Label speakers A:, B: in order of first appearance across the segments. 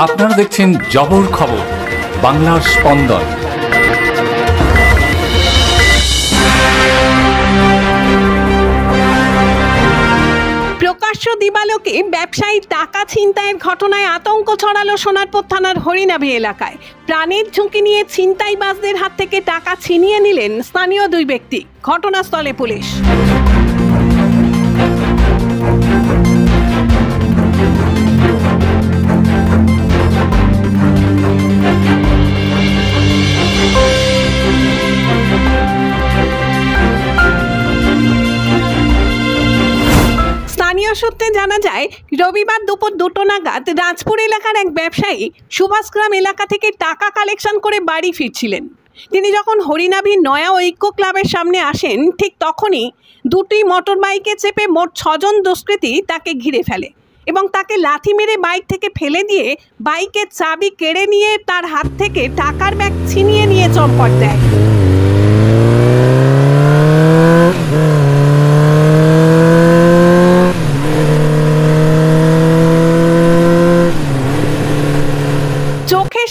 A: আপনারা দেখছেন জবর খবর, বাংলার স্পন্দন।
B: প্রকাশ্য দিবালোকে ব্যবসায়ী টাকা ছিনতাইয়ের ঘটনায় আতঙ্ক ছড়ালো সোনারপুর থানার হরিনাভি এলাকায়। প্রাণের ঝুঁকি নিয়ে ছিনতাইবাজদের হাত থেকে টাকা ছিনিয়ে নিলেন স্থানীয় দুই ব্যক্তি। ঘটনাস্থলে পুলিশ। সূত্রে জানা যায়, রবিবার দুপুর 2টো নাগাদ রাজপুর এলাকার এক ব্যবসায়ী সুভাষগ্রাম এলাকা থেকে টাকা কালেকশন করে বাড়ি ফিরছিলেন। তিনি যখন হরিনাভি নয়া ঐক্য ক্লাবের সামনে আসেন, ঠিক তখনই দুটি মোটর বাইকে চেপে মোট 6 জন দুষ্কৃতী তাকে ঘিরে ফেলে এবং তাকে লাথি মেরে বাইক থেকে ফেলে দিয়ে বাইকের চাবি কেড়ে নিয়ে তার হাত থেকে টাকার ব্যাগ ছিনিয়ে নিয়ে চম্পট দেয়।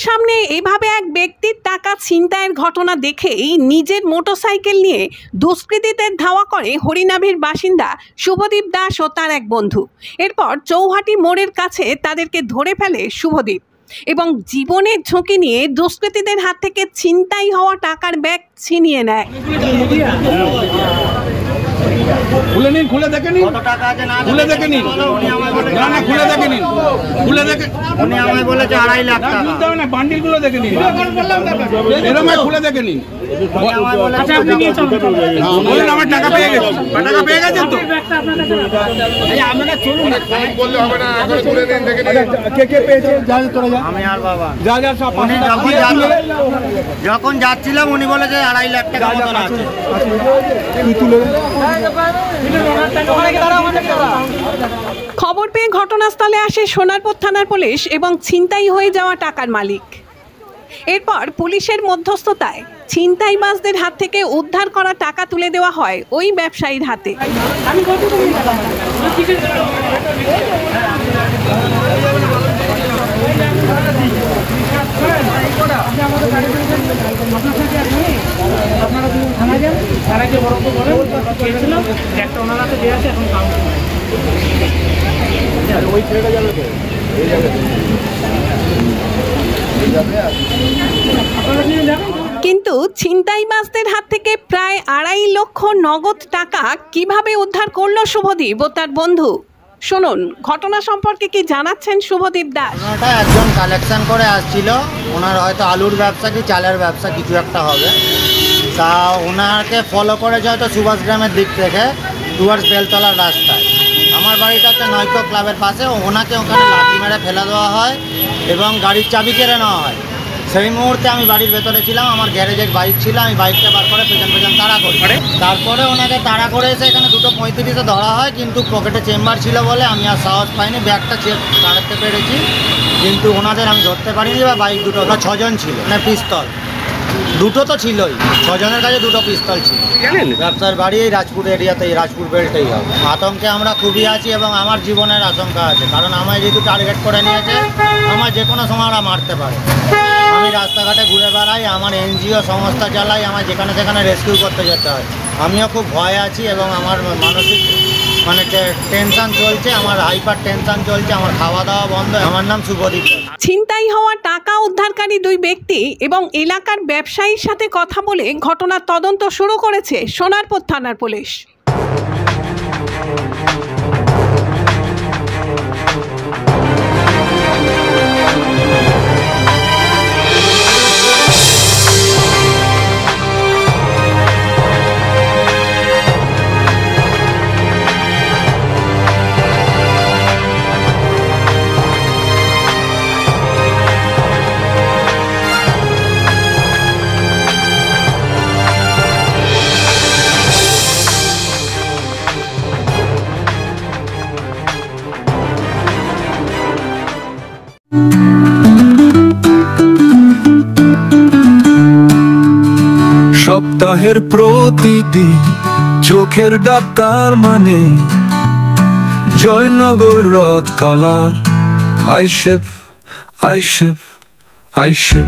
B: সামনে এভাবে এক ব্যক্তির টাকা ছিনতাইয়ের ঘটনা দেখেই নিজের মোটরসাইকেল নিয়ে দুষ্কৃতীদের ধাওয়া করে হরিনাভির বাসিন্দা শুভদীপ দাস ও তার এক বন্ধু। এরপর চৌহাটি মোড়ের কাছে তাদেরকে ধরে ফেলে শুভদীপ এবং জীবনের ঝুঁকি নিয়ে দুষ্কৃতীদের হাত থেকে ছিনতাই হওয়া টাকার ব্যাগ ছিনিয়ে নেয়।
C: খুলে নিন, খুলে দেখে নিন, খুলে দেখে নিন, না না খুলে দেখে নিন, খুলে দেখে উনি আমায় বলেছে 2.5 লাখ টাকা বুঝতে হবে না, বান্ডিল গুলো দেখে নিন, এরকম খুলে দেখে নিন। আচ্ছা আপনি নিয়ে চলুন, বলুন আমার টাকা পেয়ে গেছি, টাকা পেয়ে গেছেন তো আপনারা চলুন, বললে হবে না, আগে খুলে নিন দেখে নিন কে কে পেয়েছে। যা তোরা যা, আমি আর বাবা যা যা সব যখন যাচ্ছিলাম উনি বলেছে 2.5 লাখ টাকা মতন আছে, কি তুলে
B: খবর পেয়ে ঘটনাস্থলে আসে সোনারপুর থানার পুলিশ এবং ছিনতাই হয়ে যাওয়া টাকার মালিক। এরপর পুলিশের মধ্যস্থতায় ছিনতাইবাজদের হাত থেকে উদ্ধার করা টাকা তুলে দেওয়া হয় ওই ব্যবসায়ীর হাতে। কিন্তু ছিনতাইবাজদের হাত থেকে প্রায় 2.5 লক্ষ নগদ টাকা কিভাবে উদ্ধার করলো শুভদীপ ও তার বন্ধু, শুনুন ঘটনা সম্পর্কে কি জানাচ্ছেন শুভদীপ দাস।
D: ওনাটা একজন কালেকশন করে আসছিল, ওনার হয়তো আলুর ব্যবসা কি চালের ব্যবসা কিছু একটা হবে, তা ওনাকে ফলো করেছে হয়তো সুভাষগ্রামের দিক থেকে টুয়ার্ডস বেলতলার রাস্তায়। আমার বাড়িটা হচ্ছে নৈক্য ক্লাবের পাশে, ওনাকে ওখানে লাথি মেরে ফেলে দেওয়া হয় এবং গাড়ির চাবি কেড়ে নেওয়া হয়। সেই মুহূর্তে আমি বাড়ির ভেতরে ছিলাম, আমার গ্যারেজের বাইক ছিল, আমি বাইকটা বার করে পেছন তাড়া করি। তারপরে ওনাকে তাড়া করে এসে এখানে 2:35-এ ধরা হয়, কিন্তু পকেটে চেম্বার ছিল বলে আমি আর সাহস পাইনি, ব্যাগটা কাটতে পেরেছি, কিন্তু ওনাদের আমি ধরতে পারিনি। বা বাইক দুটো, 6 জন ছিল, মানে পিস্তল দুটো তো ছিলই, 6 জনের কাছে 2টো পিস্তল ছিল। ব্যবসার বাড়ি এই রাজপুর এরিয়াতে, এই রাজপুর বেল্টেই হবে। আতঙ্কে আমরা খুবই আছি এবং আমার জীবনের আশঙ্কা আছে, কারণ আমায় যেহেতু টার্গেট করে নিয়েছে, আমার যে কোনো সময় ওরা মারতে পারে। আমি রাস্তাঘাটে ঘুরে বেড়াই, আমার এনজিও সংস্থা চালাই, আমার যেখানে সেখানে রেস্কিউ করতে যেতে হয়। আমিও খুব ভয়ে আছি এবং আমার মানসিক মানে টেনশন চলছে, আমার হাইপার টেনশন চলছে, আমার খাওয়া দাওয়া বন্ধ। আমার নাম শুভদীপ।
B: ছিনতাই হওয়া টাকা উদ্ধারকারী দুই ব্যক্তি এবং এলাকার ব্যবসায়ীর সাথে কথা বলে ঘটনার তদন্ত শুরু করেছে সোনারপুর থানার পুলিশ।
E: সপ্তাহের প্রতিদিন চোখের ডাক্তার মানে জয়নগর রথ কালার আইশেফ I ship